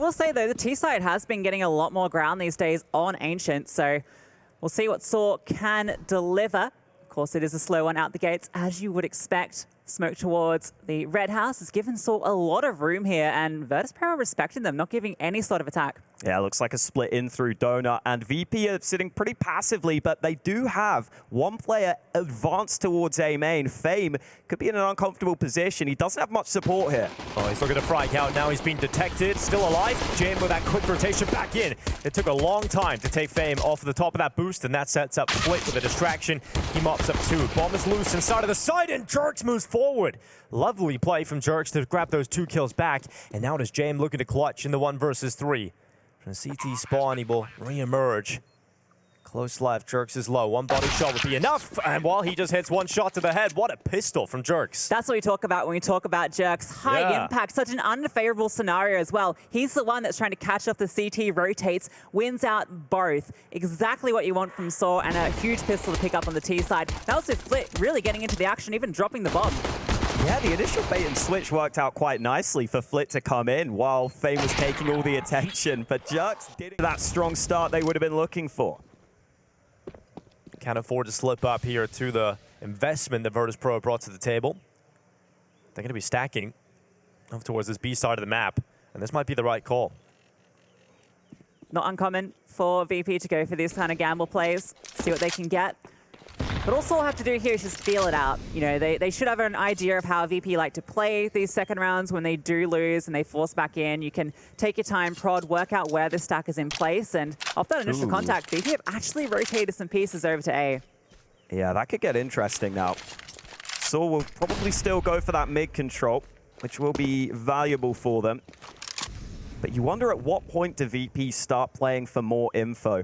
will say, though, the T side has been getting a lot more ground these days on Ancient, so we'll see what Saw can deliver. Of course, it is a slow one out the gates, as you would expect. Smoke towards the Red House has given Saw a lot of room here, and Virtus.pro respecting them, not giving any sort of attack. Yeah, looks like a split in through Donut, and VP are sitting pretty passively, but they do have one player advanced towards A main. Fame could be in an uncomfortable position. He doesn't have much support here. Oh, he's looking to frag out. Now he's being detected. Still alive. Jam with that quick rotation back in. It took a long time to take Fame off of the top of that boost, and that sets up Flit with a distraction. He mops up two. Bomb is loose inside of the side, and Jerks moves forward. Lovely play from Jerks to grab those 2 kills back, and now does Jam looking to clutch in the 1 versus 3. From CT spawn, he will re-emerge. Close left, Jerks is low. One body shot would be enough. And while he just hits one shot to the head, what a pistol from Jerks. That's what we talk about when we talk about Jerks. High impact, such an unfavorable scenario as well. He's the one that's trying to catch off the CT, rotates, wins out both. Exactly what you want from Saw, and a huge pistol to pick up on the T side. That was with Flit really getting into the action, even dropping the bomb. Yeah, the initial bait and switch worked out quite nicely for Flit to come in while Fame was taking all the attention, but Jerks didn't that strong start they would have been looking for. Can't afford to slip up here to the investment that Virtus.pro brought to the table. They're going to be stacking up towards this B side of the map, and this might be the right call. Not uncommon for VP to go for these kind of gamble plays, see what they can get. But also all I have to do here is just feel it out. You know, they should have an idea of how VP like to play these second rounds when they do lose and they force back in. You can take your time, prod, work out where the stack is in place, and off that initial contact, VP have actually rotated some pieces over to A. Yeah, that could get interesting now. Saw will probably still go for that mid control, which will be valuable for them. But you wonder at what point do VP start playing for more info?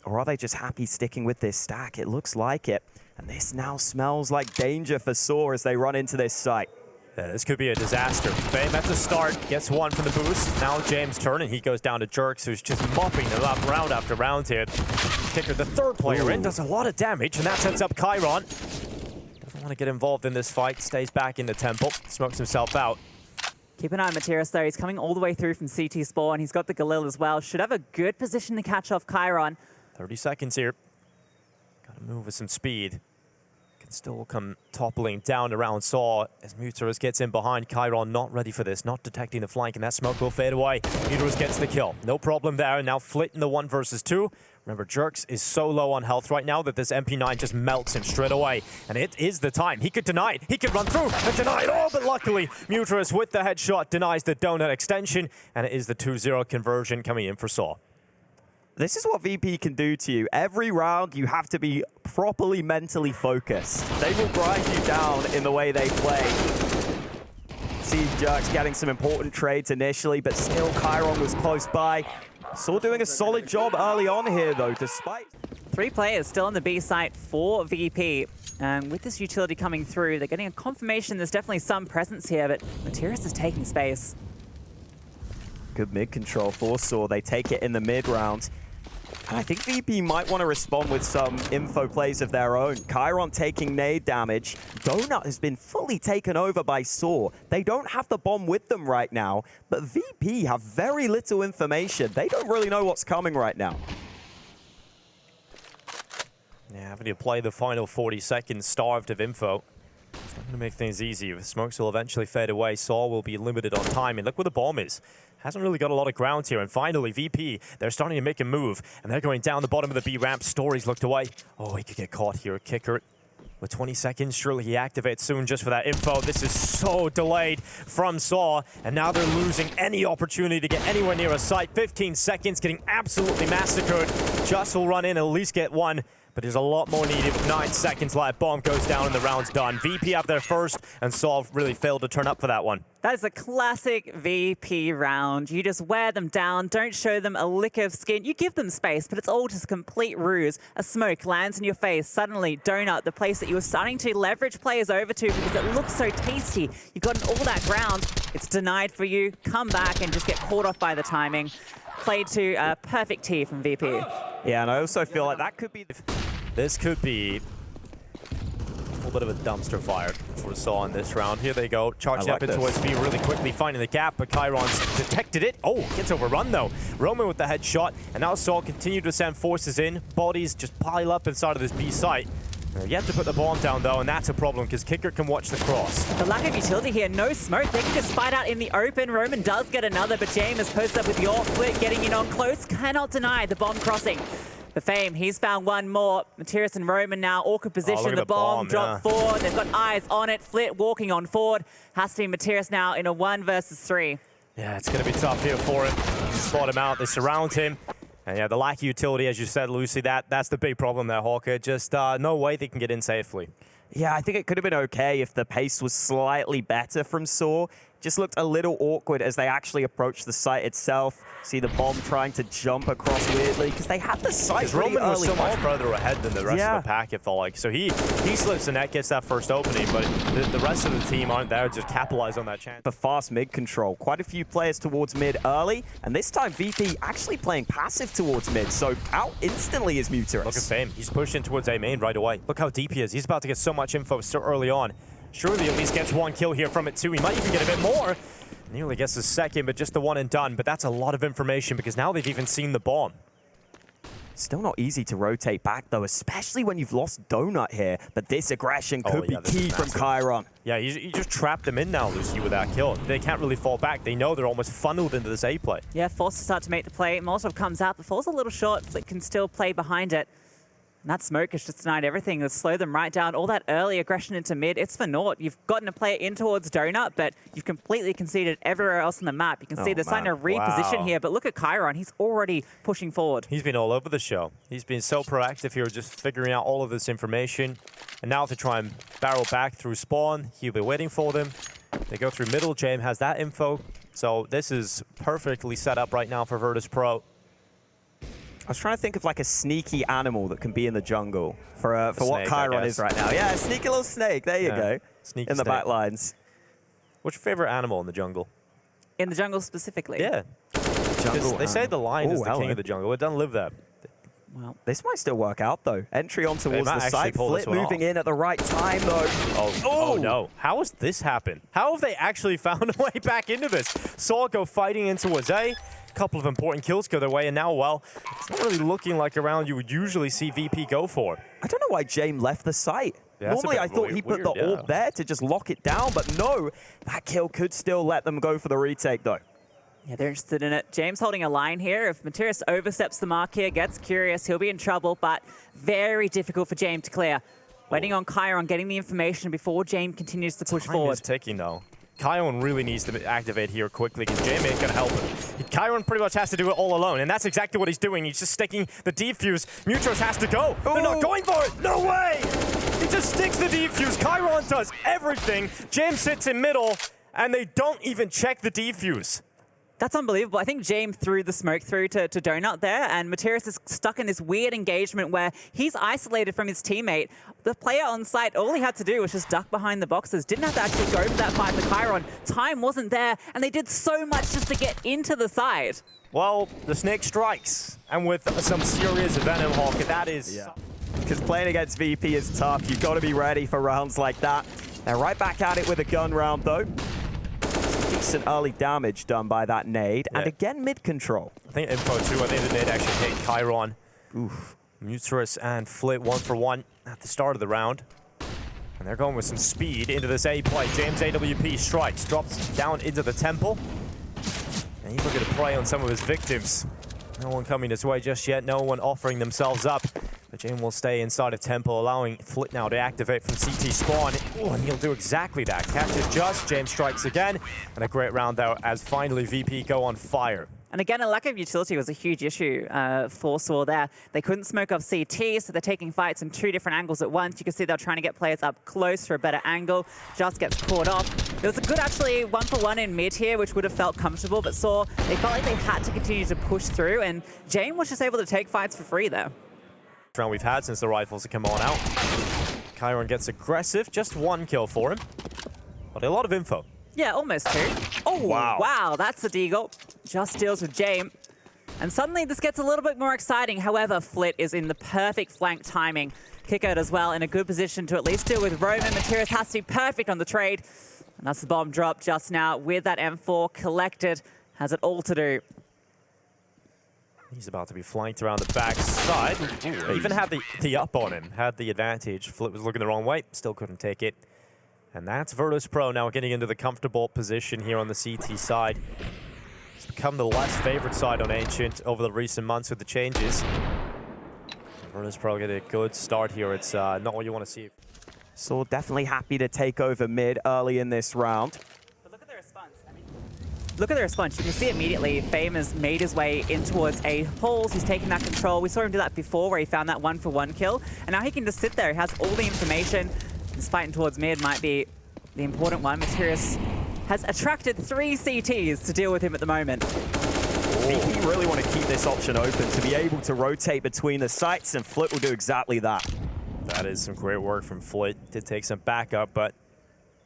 Or are they just happy sticking with this stack? It looks like it. And this now smells like danger for Saw as they run into this site. Yeah, this could be a disaster. Fame at the start, gets one from the boost. Now James' turn, and he goes down to Jerks, who's just mopping them up round after round here. Kicker, the third player in, does a lot of damage, and that sets up Chiron. Doesn't want to get involved in this fight, stays back in the temple, smokes himself out. Keep an eye on Mejores, though. He's coming all the way through from CT spawn. He's got the Galil as well. Should have a good position to catch off Chiron. 30 seconds here. Got to move with some speed. Can still come toppling down around Saw as mejores gets in behind. Chiron not ready for this, not detecting the flank, and that smoke will fade away. mejores gets the kill. No problem there. Now Flit in the 1 versus 2. Remember, Jerks is so low on health right now that this MP9 just melts him straight away. And it is the time. He could deny it. He could run through and deny it all, but luckily, mejores with the headshot denies the donut extension, and it is the 2-0 conversion coming in for Saw. This is what VP can do to you. Every round, you have to be properly mentally focused. They will grind you down in the way they play. See Jerks getting some important trades initially, but still Chiron was close by. Saw doing a solid job early on here, though, despite... 3 players still on the B site for VP. And with this utility coming through, they're getting a confirmation there's definitely some presence here, but mejores is taking space. Good mid control for Saw. They take it in the mid round. And I think VP might want to respond with some info plays of their own. Chiron taking nade damage. Donut has been fully taken over by Saw. They don't have the bomb with them right now, but VP have very little information. They don't really know what's coming right now. Yeah, having to play the final 40 seconds starved of info. It's not going to make things easy. The smokes will eventually fade away. Saw will be limited on timing. Look where the bomb is. Hasn't really got a lot of ground here. And finally, VP, they're starting to make a move. And they're going down the bottom of the B ramp. Stories looked away. Oh, he could get caught here. Kicker with 20 seconds. Surely he activates soon just for that info. This is so delayed from Saw. And now they're losing any opportunity to get anywhere near a site. 15 seconds, getting absolutely massacred. Just will run in and at least get one. But there's a lot more needed. 9 seconds left. Bomb goes down and the round's done. VP have their first, and Saw really failed to turn up for that one. That is a classic VP round. You just wear them down, don't show them a lick of skin. You give them space, but it's all just a complete ruse. A smoke lands in your face. Suddenly, Donut, the place that you were starting to leverage players over to because it looks so tasty. You've gotten all that ground. It's denied for you. Come back and just get caught off by the timing. Played to a perfect tee from VP. Yeah, and I also feel like that could be... This could be little bit of a dumpster fire for Saw in this round. Here they go, charging up into this. B really quickly, finding the gap, but Chiron's detected it. Oh, gets overrun though. Roman with the headshot, and now Saw continue to send forces in. Bodies just pile up inside of this B site. They're yet to put the bomb down though, and that's a problem because Kicker can watch the cross. The lack of utility here, no smoke. They can just fight out in the open. Roman does get another, but James is posted up with the AWP split, getting in on close. Cannot deny the bomb crossing. The Fame, he's found one more. Materis and Roman now, awkward position. The bomb dropped forward. They've got eyes on it. Flit walking on forward. Has to be Materis now in a 1 versus 3. Yeah, it's going to be tough here for him. Spot him out. They surround him. And yeah, the lack of utility, as you said, Lucy, that's the big problem there, Hawker. Just no way they can get in safely. Yeah, I think it could have been okay if the pace was slightly better from Saw. Just looked a little awkward as they actually approached the site itself. See the bomb trying to jump across weirdly because they had the site pretty Roman was early so much on. further ahead than the rest of the pack, it felt like. So he slips the net, gets that first opening, but the rest of the team aren't there to just capitalize on that chance. The fast mid control. Quite a few players towards mid early, and this time VP actually playing passive towards mid, so out instantly is Muteris. Look at Fame. He's pushing towards A main right away. Look how deep he is. He's about to get so much info so early on. Surely at least gets 1 kill here from it too. He might even get a bit more. Nearly gets the second, but just the 1 and done. But that's a lot of information because now they've even seen the bomb. Still not easy to rotate back though, especially when you've lost Donut here. But this aggression could be key from Chiron. Yeah, you just trapped them in now, Lucy, with that kill. They can't really fall back. They know they're almost funneled into this A play. Yeah, forced to start to make the play. Molotov comes out, but falls a little short. Flick can still play behind it. And that smoke has just denied everything. It's slowed them right down. All that early aggression into mid, it's for naught. You've gotten a player in towards Donut, but you've completely conceded everywhere else on the map. You can see they're starting to reposition here, but look at Chiron. He's already pushing forward. He's been all over the show. He's been so proactive here, just figuring out all of this information. And now to try and barrel back through spawn, he'll be waiting for them. They go through middle. James has that info. So this is perfectly set up right now for Virtus Pro. I was trying to think of like a sneaky animal that can be in the jungle for what snake, Chiron is right now. Yeah, a sneaky little snake. There you go. Sneaky in the snake. back lines. What's your favorite animal in the jungle? In the jungle specifically? Yeah. Jungle They say the lion is the king hello. of the jungle. It doesn't live there. Well, this might still work out though. Entry on towards might the actually side. pull this Flit one moving off. in at the right time though. Oh no. How has this happened? How have they actually found a way back into this? Saw go fighting in towards A. Couple of important kills go their way, and now, well, it's not really looking like a round you would usually see VP go for. I don't know why James left the site. Yeah, Normally, I thought he put the orb there to just lock it down, but no, that kill could still let them go for the retake, though. yeah, they're interested in it. James holding a line here. If Materis oversteps the mark here, gets curious, he'll be in trouble, but very difficult for James to clear. Waiting on Chiron, getting the information before James continues to push forward. Time is ticking, though. Chiron really needs to activate here quickly because James ain't going to help him. Chiron pretty much has to do it all alone, and that's exactly what he's doing. He's just sticking the defuse. Muteris has to go. They're not going for it. No way! He just sticks the defuse. Chiron does everything. James sits in middle, and they don't even check the defuse. That's unbelievable. I think James threw the smoke through to Donut there, and Materis is stuck in this weird engagement where he's isolated from his teammate. The player on site, all he had to do was just duck behind the boxes. Didn't have to actually go for that fight for Chiron. Time wasn't there, and they did so much just to get into the side. Well, the snake strikes, and with some serious venom, Hawker, that is... Yeah. Because playing against VP is tough. You've got to be ready for rounds like that. They're right back at it with a gun round, though. Decent early damage done by that nade. Yeah. And again, mid-control. I think info too. I think the nade actually hit Chiron. Oof. Muteris and Flit 1 for 1 at the start of the round. And they're going with some speed into this A play. James AWP strikes, drops down into the temple. And he's looking to prey on some of his victims. No one coming his way just yet, no one offering themselves up. But James will stay inside of temple, allowing Flit now to activate from CT spawn. Ooh, and he'll do exactly that. Catches just, James strikes again. And a great round there as finally VP go on fire. And again, a lack of utility was a huge issue for Saw there. They couldn't smoke off CT, so they're taking fights in 2 different angles at once. You can see they're trying to get players up close for a better angle. Just gets caught off. There was a good, actually, 1-for-1 in mid here, which would have felt comfortable, but Saw, they felt like they had to continue to push through, and James was just able to take fights for free there. Round we've had since the rifles have come on out. Chiron gets aggressive, just 1 kill for him, but a lot of info. Yeah, almost 2. Oh, wow, that's a deagle. Just deals with James. And suddenly this gets a little bit more exciting. However, Flit is in the perfect flank timing. Kickout as well in a good position to at least deal with Roman. Materials has to be perfect on the trade. And that's the bomb drop just now with that M4 collected. Has it all to do. He's about to be flanked around the back side. Even had the up on him, had the advantage. Flit was looking the wrong way, still couldn't take it. And that's Virtus Pro now getting into the comfortable position here on the CT side. It's become the less favorite side on Ancient over the recent months with the changes. Virtus Pro get a good start here. It's not what you want to see. So definitely happy to take over mid early in this round. But look at the response. Look at the response. You can see immediately Fame has made his way in towards A holes. He's taken that control. We saw him do that before where he found that 1-for-1 kill. And now he can just sit there. He has all the information. This fighting towards mid might be the important one. Materius has attracted 3 CTs to deal with him at the moment. VP really want to keep this option open to be able to rotate between the sites, and Flit will do exactly that. That is some great work from Flit. Did take some backup, but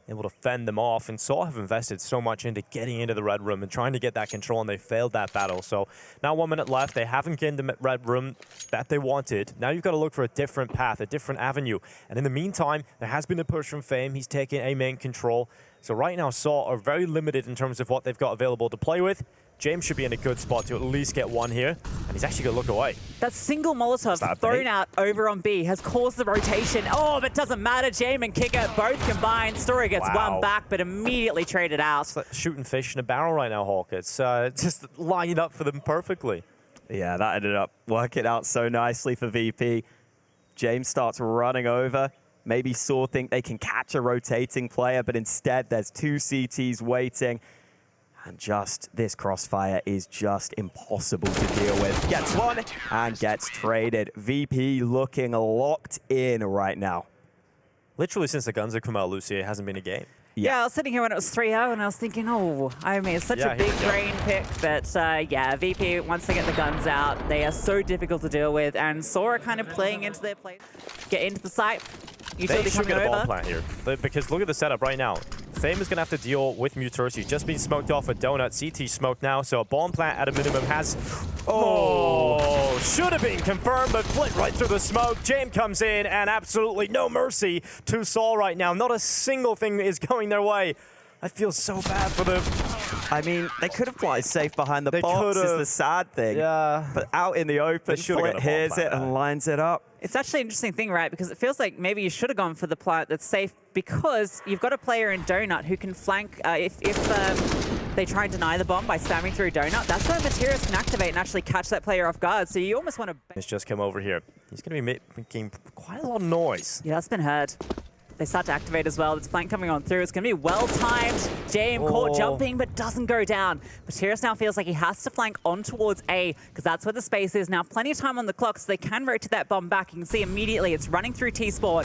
able to fend them off. And Saw have invested so much into getting into the red room and trying to get that control, and they failed that battle. So now 1 minute left. They haven't gained the red room that they wanted. Now you've got to look for a different path, a different avenue. And in the meantime, there has been a push from Fame. He's taking A main control. So right now, Saw are very limited in terms of what they've got available to play with. James should be in a good spot to at least get one here, and he's actually going to look away. That single Molotov thrown out over on B has caused the rotation. Oh, but it doesn't matter. James and Kicker both combined. Story gets one back, but immediately traded out. It's like shooting fish in a barrel right now, Hawk. It's just lined up for them perfectly. Yeah, that ended up working out so nicely for VP. James starts running over. Maybe Saw think they can catch a rotating player, but instead there's 2 CTs waiting. And just this crossfire is just impossible to deal with. Gets one and gets traded. VP looking locked in right now. Literally since the guns have come out, Lucy, it hasn't been a game. Yeah, I was sitting here when it was 3-0, and I was thinking, oh, I mean, it's such a big brain pick. But yeah, VP, once they get the guns out, they are so difficult to deal with. And Saw are kind of playing into their play. Get into the site. They should get a ball plant here. Because look at the setup right now. Fame is going to have to deal with Muters. He's just been smoked off a donut. CT smoked now, so a bomb plant at a minimum has... Oh, should have been confirmed, but Flit right through the smoke. James comes in, and absolutely no mercy to Saw right now. Not a single thing is going their way. I feel so bad for them. I mean, they could have played safe behind the box, is the sad thing. Yeah. But out in the open, Flit hears it and lines it up. It's actually an interesting thing, right? Because it feels like maybe you should have gone for the plant that's safe because you've got a player in Donut who can flank if they try and deny the bomb by spamming through Donut. That's where Materials can activate and actually catch that player off guard. So you almost want to... It's just come over here. He's going to be making quite a lot of noise. Yeah, that's been heard. They start to activate as well. This flank coming on through. It's going to be well-timed. James caught jumping, but doesn't go down. Materials now feels like he has to flank on towards A, because that's where the space is. Now, plenty of time on the clock, so they can rotate that bomb back. You can see immediately it's running through T-Sport.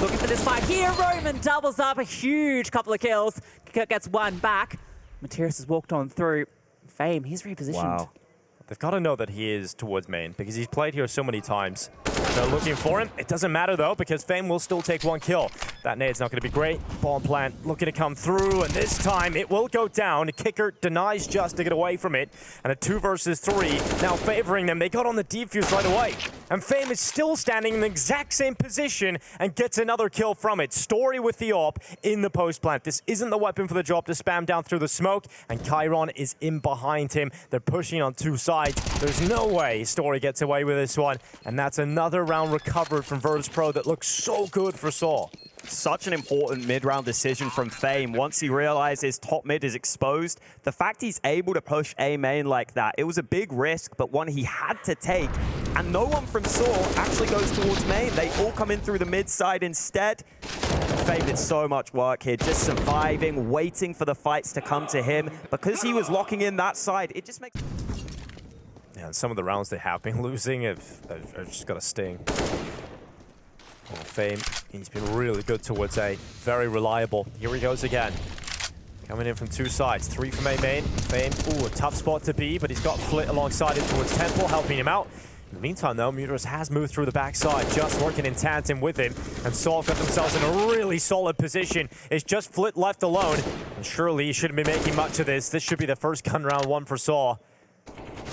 Looking for this fight here. Roman doubles up a huge couple of kills. Gets one back. Materials has walked on through. Fame, he's repositioned. Wow. They've got to know that he is towards main, because he's played here so many times. They're looking for him. It doesn't matter, though, because Fame will still take 1 kill. That nade's not going to be great. Bomb plant looking to come through, and this time it will go down. The kicker denies just to get away from it. And a 2 versus 3 now favoring them. They got on the defuse right away. And Fame is still standing in the exact same position and gets another kill from it. Story with the AWP in the post plant. This isn't the weapon for the job to spam down through the smoke, and Chiron is in behind him. They're pushing on 2 sides. There's no way Story gets away with this one, and that's another round recovered from Virtus Pro that looks so good for Saw. Such an important mid-round decision from Fame. Once he realizes top mid is exposed, the fact he's able to push A main like that, it was a big risk, but one he had to take. And no one from Saw actually goes towards main. They all come in through the mid side instead. Fame did so much work here, just surviving, waiting for the fights to come to him. Because he was locking in that side, it just makes... Yeah, and some of the rounds they have been losing have just got a sting. Oh, Fame, he's been really good towards A. Very reliable. Here he goes again. Coming in from 2 sides. 3 from A main. Fame, ooh, a tough spot to be, but he's got Flit alongside him towards Temple, helping him out. In the meantime, though, Muters has moved through the backside, just working in tandem with him. And Saw got themselves in a really solid position. It's just Flit left alone. And surely he shouldn't be making much of this. This should be the first gun round 1 for Saw.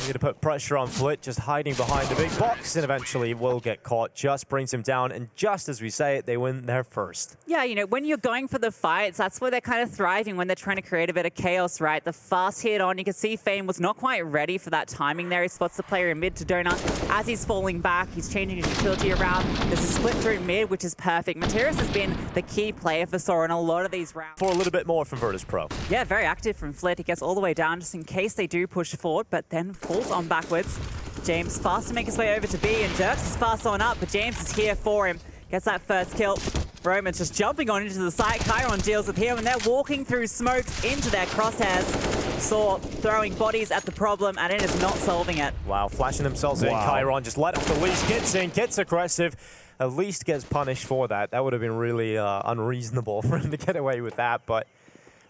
Going to put pressure on Flit, just hiding behind the big box, and eventually will get caught. Just brings him down, and just as we say it, they win there first. Yeah, you know, when you're going for the fights, that's where they're kind of thriving, when they're trying to create a bit of chaos, right? The fast hit on, you can see Fame was not quite ready for that timing there. He spots the player in mid to Donut. As he's falling back, he's changing his utility around. There's a split through mid, which is perfect. Mejores has been the key player for Saw in a lot of these rounds. For a little bit more from Virtus Pro. Yeah, very active from Flit. He gets all the way down just in case they do push forward, but then falls on backwards. James fast to make his way over to B, and Jerks is fast on up, but James is here for him. Gets that first kill. Roman's just jumping on into the site. Chiron deals with him, and they're walking through smoke into their crosshairs. Saw throwing bodies at the problem, and it is not solving it. Wow, flashing themselves in. Chiron just let off the leash, gets in, gets aggressive. At least gets punished for that. That would have been really unreasonable for him to get away with that, but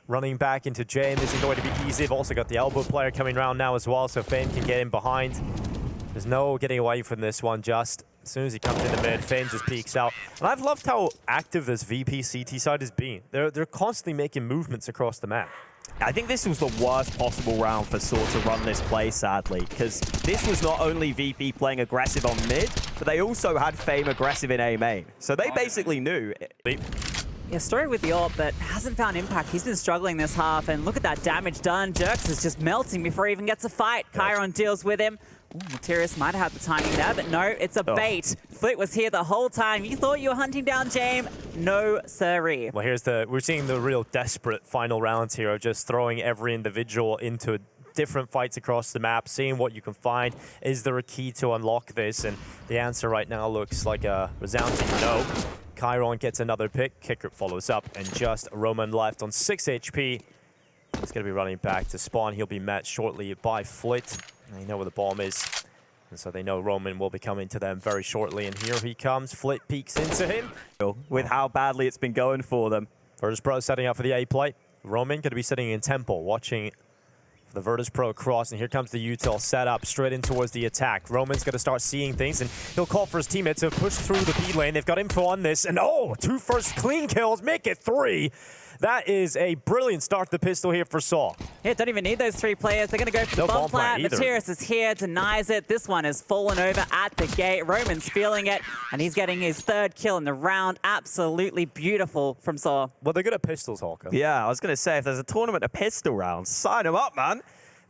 running back into James isn't going to be easy. They've also got the elbow player coming around now as well, so Fame can get in behind. There's no getting away from this one, just as soon as he comes in the mid, Fame just peeks out. And I've loved how active this VP CT side has been. They're constantly making movements across the map. I think this was the worst possible round for Saw to run this play, sadly, because this was not only VP playing aggressive on mid, but they also had Fame aggressive in A main. So they basically knew. Yeah, story with the AWP, but hasn't found impact. He's been struggling this half, and look at that damage done. Jerks is just melting before he even gets a fight. Chiron deals with him. Ooh, Noctarius might have had the timing there, but no, it's a bait. Flit was here the whole time. You thought you were hunting down James? No, sirree. Well, we're seeing the real desperate final rounds here of just throwing every individual into different fights across the map, seeing what you can find. Is there a key to unlock this? And the answer right now looks like a resounding no. Chiron gets another pick. Kicker follows up, and just Roman left on 6 HP. He's going to be running back to spawn. He'll be met shortly by Flit. They know where the bomb is, and so they know Roman will be coming to them very shortly. And here he comes. Flit peeks into him. With how badly it's been going for them. Virtus Pro setting up for the A play. Roman going to be sitting in Temple, watching the Virtus Pro cross, and here comes the util set up straight in towards the attack. Roman's going to start seeing things, and he'll call for his teammates to push through the B lane. They've got info on this, and oh, 2 first clean kills, make it 3. That is a brilliant start to the pistol here for Saw. Yeah, don't even need those 3 players. They're going to go for the bomb plant. Mejores is here, denies it. This one has fallen over at the gate. Roman's feeling it, and he's getting his 3rd kill in the round. Absolutely beautiful from Saw. Well, they're good at pistols, Hawker. Yeah, I was going to say, if there's a tournament of pistol rounds, sign them up, man.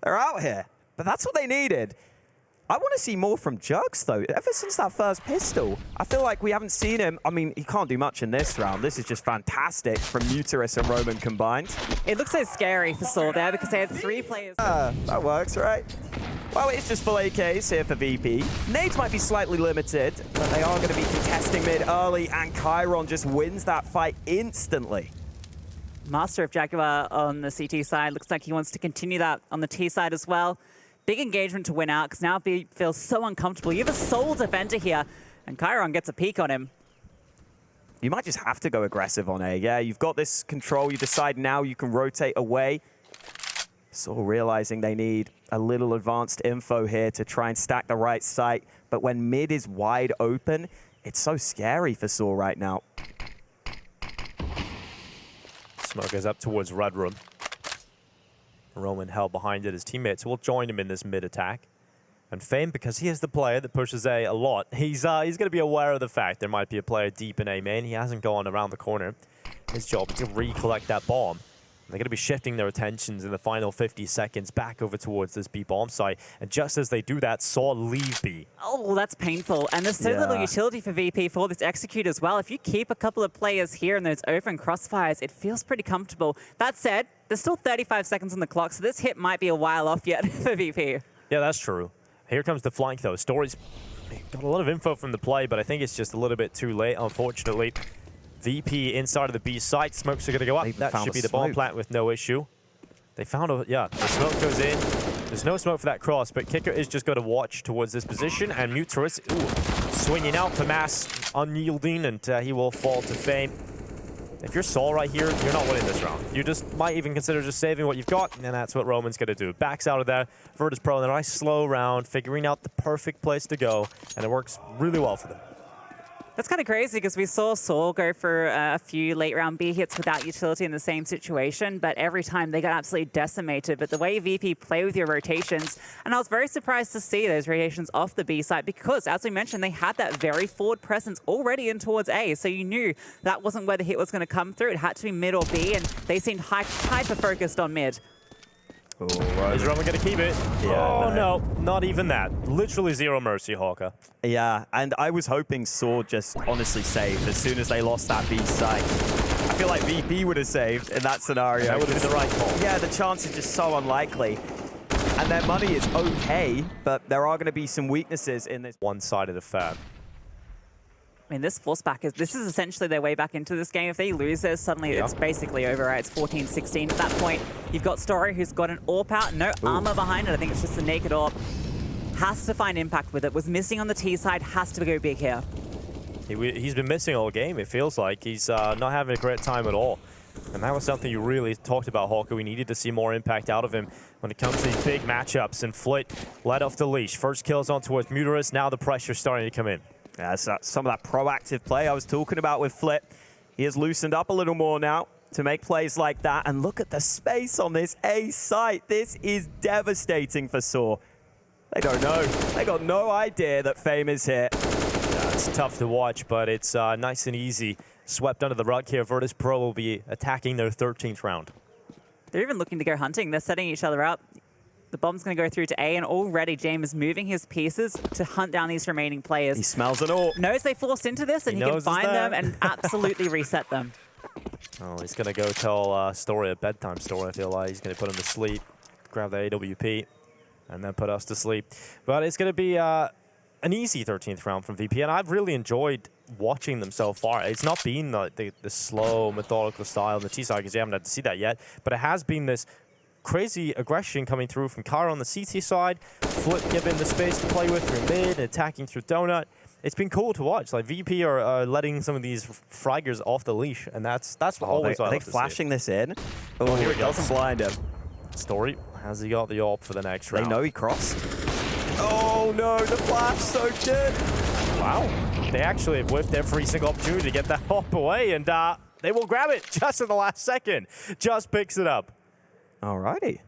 They're out here. But that's what they needed. I want to see more from Jugs, though. Ever since that first pistol, I feel like we haven't seen him. I mean, he can't do much in this round. This is just fantastic from Mutaris and Roman combined. It looks so scary for Saw there because they had 3 players. That works, right? Well, it's just full AKs here for VP. Nades might be slightly limited, but they are going to be contesting mid early, and Chiron just wins that fight instantly. Master of Jaguar on the CT side. Looks like he wants to continue that on the T side as well. Big engagement to win out because now B feels so uncomfortable. You have a sole defender here, and Chiron gets a peek on him. You might just have to go aggressive on A. Yeah, you've got this control. You decide now you can rotate away. Sort of realizing they need a little advanced info here to try and stack the right site. But when mid is wide open, it's so scary for Saw right now. Smoke goes up towards Red Room. Roman held behind it. His teammates will join him in this mid attack. And Fame, because he is the player that pushes A lot, he's going to be aware of the fact there might be a player deep in A main. He hasn't gone around the corner. His job is to recollect that bomb. They're going to be shifting their attentions in the final 50 seconds back over towards this B bomb site. And just as they do that, Saw leave B. Oh, well, that's painful. And there's so little utility for VP for this execute as well. If you keep a couple of players here in those open crossfires, it feels pretty comfortable. That said, there's still 35 seconds on the clock, so this hit might be a while off yet for VP. Yeah, that's true. Here comes the flank, though. Story's got a lot of info from the play, but I think it's just a little bit too late, unfortunately. VP inside of the B site. Smokes are going to go up. That should be the bomb plant with no issue. They found a... Yeah, the smoke goes in. There's no smoke for that cross, but Kicker is just going to watch towards this position. And Mutaris, swinging out to Mass, unyielding, and he will fall to Fame. If you're Saw right here, you're not winning this round. You just might even consider just saving what you've got, and that's what Roman's going to do. Backs out of there. Virtus Pro in a nice slow round, figuring out the perfect place to go, and it works really well for them. That's kind of crazy because we saw Saul go for a few late round B hits without utility in the same situation, but every time they got absolutely decimated. But the way VP play with your rotations, and I was very surprised to see those rotations off the B side because, as we mentioned, they had that very forward presence already in towards A, so you knew that wasn't where the hit was going to come through. It had to be mid or B, and they seemed hyper-focused on mid. Oh, is Roman going to keep it? Yeah, oh, no, not even that. Literally zero mercy, Hawker. Yeah, and I was hoping Saw just honestly saved as soon as they lost that B site. I feel like VP would have saved in that scenario. That would have been the right call. Yeah, the chance is just so unlikely. And their money is okay, but there are going to be some weaknesses in this. One side of the fab. I mean, this force back this is essentially their way back into this game. If they lose this, suddenly it's basically over, right? It's 14-16 at that point. You've got Story, who's got an AWP out, no armor behind it. I think it's just a naked AWP. Has to find impact with it. Was missing on the T side, has to go big here. He's been missing all game, it feels like. He's not having a great time at all. And that was something you really talked about, Hawker. We needed to see more impact out of him when it comes to these big matchups. And Flit let off the leash. First kills on towards mejores. Now the pressure's starting to come in. Yeah, so some of that proactive play I was talking about with Flit. He has loosened up a little more now to make plays like that. And look at the space on this A site. This is devastating for Saw. They don't know. They got no idea that Fame is here. Yeah, it's tough to watch, but it's nice and easy. Swept under the rug here. Virtus Pro will be attacking their 13th round. They're even looking to go hunting. They're setting each other up. The bomb's going to go through to A, and already James is moving his pieces to hunt down these remaining players. He smells it all. Knows they forced into this, and he can find them and absolutely reset them. Oh, he's going to go tell Story a bedtime story, I feel like. He's going to put him to sleep, grab the AWP, and then put us to sleep. But it's going to be an easy 13th round from VP, and I've really enjoyed watching them so far. It's not been the slow, methodical style on the T side because you haven't had to see that yet, but it has been this crazy aggression coming through from Kara on the CT side, Flip given the space to play with through mid, attacking through Donut. It's been cool to watch. Like VP are letting some of these fraggers off the leash, and that's always Are they flashing this in? Oh, here it doesn't blind him. Story, has he got the AWP for the next round? They know he crossed. Oh no, the flash so good. Wow, they actually have whiffed every single opportunity to get that AWP away, and they will grab it just at the last second. Just picks it up. Alrighty.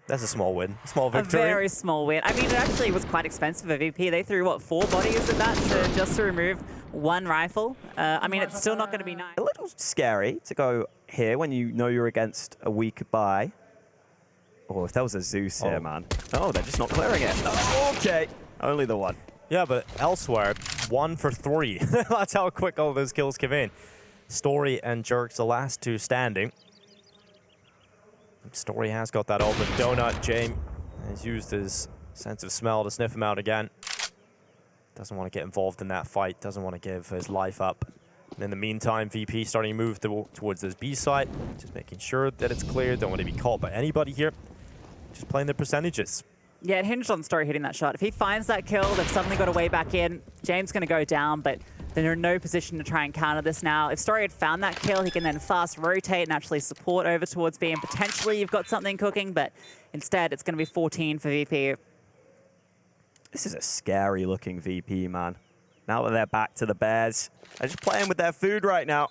That's a small win. Small victory. A very small win. I mean, it actually was quite expensive at VP. They threw, what, 4 bodies at that just to remove 1 rifle. I mean, it's still not going to be nice. A little scary to go here when you know you're against a weak buy. Oh, if there was a Zeus here, man. Oh, they're just not clearing it. Oh, okay. Only the 1. Yeah, but elsewhere, 1 for 3. That's how quick all those kills came in. Story and Jerks, the last 2 standing. Story has got that open. Donut, James has used his sense of smell to sniff him out again. Doesn't want to get involved in that fight. Doesn't want to give his life up. And in the meantime, VP starting to move towards this B site. Just making sure that it's clear. Don't want to be caught by anybody here. Just playing the percentages. Yeah, it hinged on Story hitting that shot. If he finds that kill, they've suddenly got a way back in. James going to go down, but they're in no position to try and counter this now. If Story had found that kill, he can then fast rotate and actually support over towards B, and potentially you've got something cooking, but instead it's going to be 14 for VP. This is a scary looking VP, man. Now that they're back to the Bears, they're just playing with their food right now.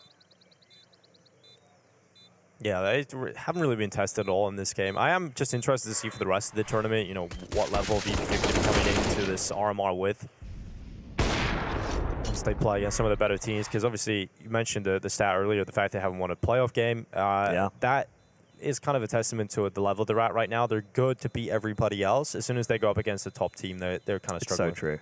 Yeah, they haven't really been tested at all in this game. I am just interested to see for the rest of the tournament, you know, what level VP are going to be coming into this RMR with. Once they play against some of the better teams, because obviously you mentioned the stat earlier, the fact they haven't won a playoff game. Yeah. That is kind of a testament to the level they're at right now. They're good to beat everybody else. As soon as they go up against the top team, they're kind of struggling. It's so true.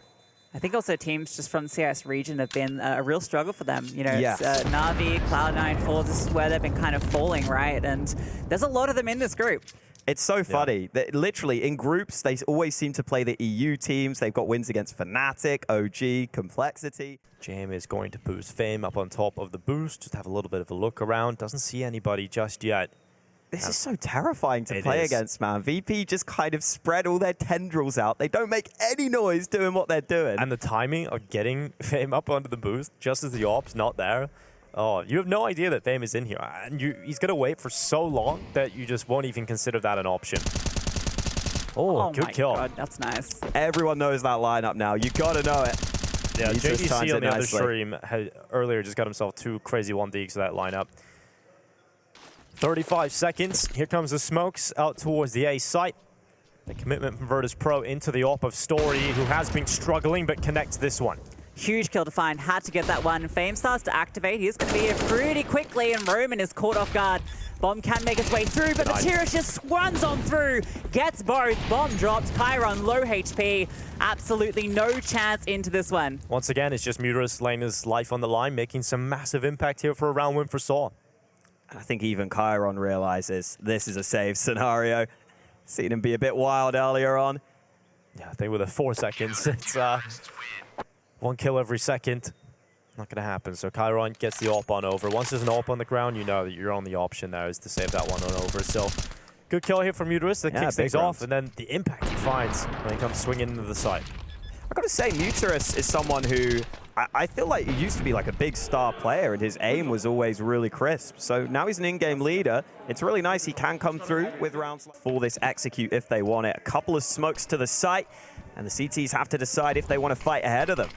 I think also teams just from the CS region have been a real struggle for them. You know, yes. It's NaVi, Cloud9, FaZe, this is where they've been kind of falling, right? And there's a lot of them in this group. It's so funny that literally in groups, they always seem to play the EU teams. They've got wins against Fnatic, OG, Complexity. Jam is going to boost Fame up on top of the boost. Just have a little bit of a look around. Doesn't see anybody just yet. This is so terrifying to play against, man. VP just kind of spread all their tendrils out. They don't make any noise doing what they're doing. And the timing of getting Fame up onto the boost, just as the AWP's not there. Oh, you have no idea that Fame is in here. And he's going to wait for so long that you just won't even consider that an option. Oh, good kill. God, that's nice. Everyone knows that lineup now. You got to know it. Yeah, He just times JDC it on the other nicely. stream had earlier just got himself 2 crazy 1Ds to that lineup. 35 seconds. Here comes the smokes out towards the A site. The commitment from Virtus Pro into the AWP of Story, who has been struggling but connects this one. Huge kill to find. Had to get that one. Fame starts to activate. He's going to be here pretty quickly, and Roman is caught off guard. Bomb can make its way through, but Natyrus just runs on through. Gets both. Bomb dropped. Chiron low HP. Absolutely no chance into this one. Once again, it's just mejores laying his life on the line, making some massive impact here for a round win for Saw. I think even Chiron realizes this is a save scenario. Seen him be a bit wild earlier on. Yeah, I think with the 4 seconds, it's 1 kill every second. Not going to happen. So Chiron gets the AWP on over. Once there's an AWP on the ground, you know that your only option there is to save that one on over. So good kill here from mejores that kicks things off, and then the impact he finds when he comes swinging into the side. I got to say, mejores is someone who I feel like he used to be like a big star player, and his aim was always really crisp. So now he's an in-game leader. It's really nice he can come through with rounds for this execute if they want it. A couple of smokes to the site, and the CTs have to decide if they want to fight ahead of them.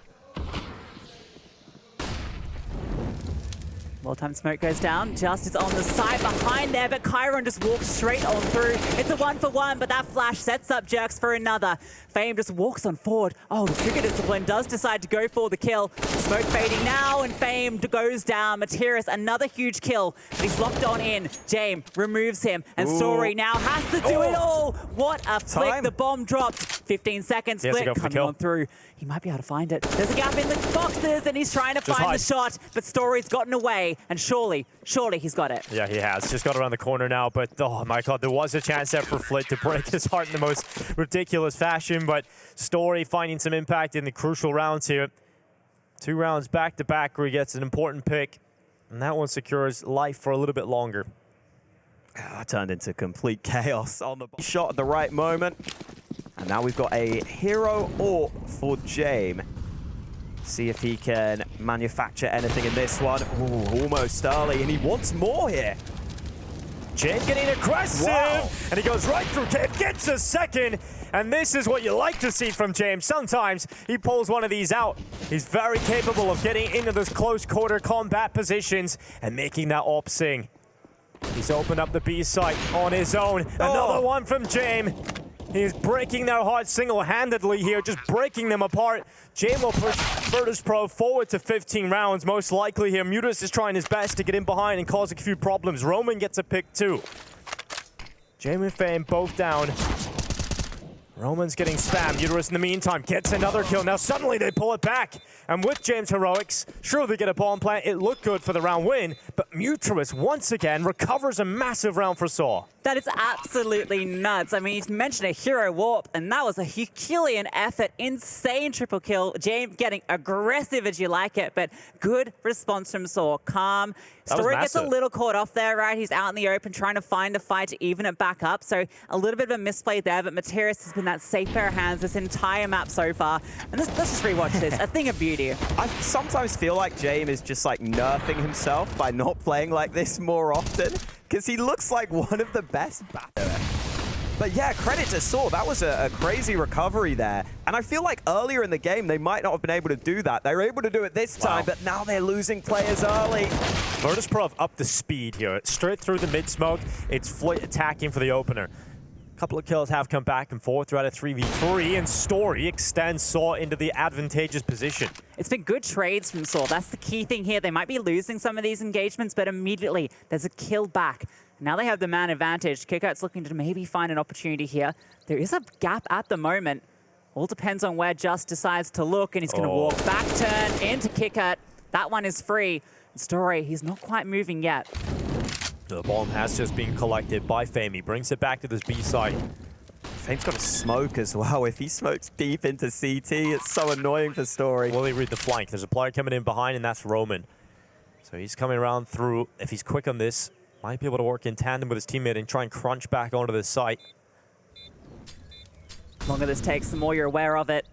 Well-timed smoke goes down. Just is on the side behind there, but Chiron just walks straight on through. It's a 1-for-1, but that flash sets up Jerks for another. Fame just walks on forward. Oh, the trigger discipline does decide to go for the kill. Smoke fading now, and Fame goes down. Natyrus, another huge kill, but he's locked on in. James removes him, and Story now has to do it all. What a flick. The bomb dropped. 15 seconds, Flick coming on through. He might be able to find it. There's a gap in the boxes, and he's trying to find the shot, but Story's gotten away, and surely he's got it. Yeah, he has. Just got around the corner now, but oh my god, there was a chance there for Flit to break his heart in the most ridiculous fashion, but Story finding some impact in the crucial rounds here. 2 rounds back-to-back where he gets an important pick, and that one secures life for a little bit longer. Turned into complete chaos on the shot at the right moment. And now we've got a hero AWP for James. See if he can manufacture anything in this one. Ooh, almost early, and he wants more here. James getting aggressive, and he goes right through. Gets a second, and this is what you like to see from James. Sometimes he pulls one of these out. He's very capable of getting into those close quarter combat positions and making that AWP sing. He's opened up the B site on his own. Another one from James. He's breaking their hearts single-handedly here, just breaking them apart. James will push Virtus Pro forward to 15 rounds, most likely here. mejores is trying his best to get in behind and cause a few problems. Roman gets a pick too. James and Fame both down. Roman's getting spammed. mejores in the meantime gets another kill. Now suddenly they pull it back. And with James' heroics, sure they get a bomb plant. It looked good for the round win, but mejores once again recovers a massive round for Saw. That is absolutely nuts. I mean, you mentioned a hero warp, and that was a Herculean effort. Insane triple kill. James getting aggressive as you like it, but good response from Saw. Calm. Story gets a little caught off there, right? He's out in the open trying to find a fight to even it back up. So a little bit of a misplay there, but Natyrus has been that safe pair of hands this entire map so far. And let's just rewatch this. A thing of beauty. I sometimes feel like James is just like nerfing himself by not playing like this more often, because he looks like one of the best batters. But yeah, credit to Saw. That was a crazy recovery there. And I feel like earlier in the game, they might not have been able to do that. They were able to do it this time, but now they're losing players early. Virtus Pro up the speed here. Straight through the mid-smoke. It's Flit attacking for the opener. Couple of kills have come back and forth throughout a 3v3, and Story extends Saw into the advantageous position. It's been good trades from Saw. That's the key thing here. They might be losing some of these engagements, but immediately there's a kill back. Now they have the man advantage. Kickout's looking to maybe find an opportunity here. There is a gap at the moment. All depends on where Just decides to look, and he's going to walk back turn into Kickout. That one is free. Story, he's not quite moving yet. The bomb has just been collected by Fame. He brings it back to this B site. Fame's got to smoke as well. If he smokes deep into CT, it's so annoying for Story. Will he read the flank? There's a player coming in behind, and that's Roman. So he's coming around through. If he's quick on this, might be able to work in tandem with his teammate and try and crunch back onto this site. The longer this takes, the more you're aware of it.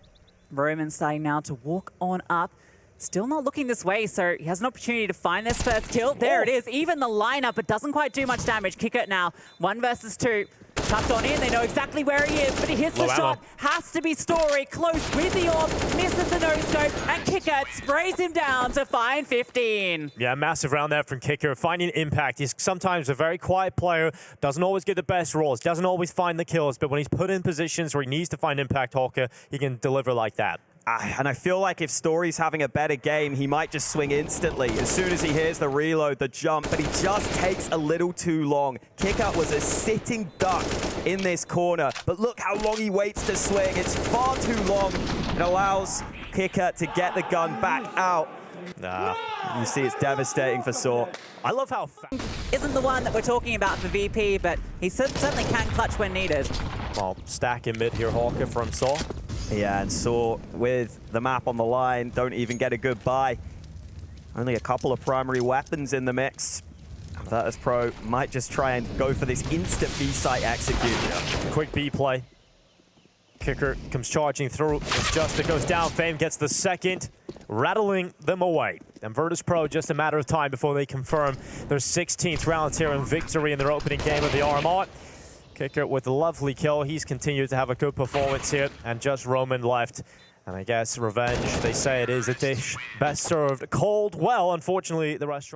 Roman's starting now to walk on up. Still not looking this way, so he has an opportunity to find this first kill. There it is. Even the lineup, it doesn't quite do much damage. Kick it now. 1 versus 2. Tucked on in, they know exactly where he is, but he hits the Low shot. ammo. Has to be Story, close with the orb, misses the no-scope, and Kicker sprays him down to fine 15. Yeah, massive round there from Kicker. Finding impact. He's sometimes a very quiet player, doesn't always get the best rolls, doesn't always find the kills, but when he's put in positions where he needs to find impact, Hawker, he can deliver like that. And I feel like if Story's having a better game, he might just swing instantly as soon as he hears the reload, the jump, but he just takes a little too long. Kicker was a sitting duck in this corner, but look how long he waits to swing. It's far too long. It allows Kicker to get the gun back out. You see it's devastating for Saw. I love how Isn't the one that we're talking about for VP, but he certainly can clutch when needed. well, stack in mid here, Hawker from Saw. Yeah, and Saw with the map on the line, don't even get a good buy. Only a couple of primary weapons in the mix. Virtus Pro might just try and go for this instant B-site execute. Quick B play. Kicker comes charging through. It's just it goes down. Fame gets the second, rattling them away. And Virtus Pro, just a matter of time before they confirm their 16th round here in victory in their opening game of the RMR. Kicker with a lovely kill. He's continued to have a good performance here, and just Roman left. And I guess revenge, they say it is a dish best served cold. Well, unfortunately, the restaurant...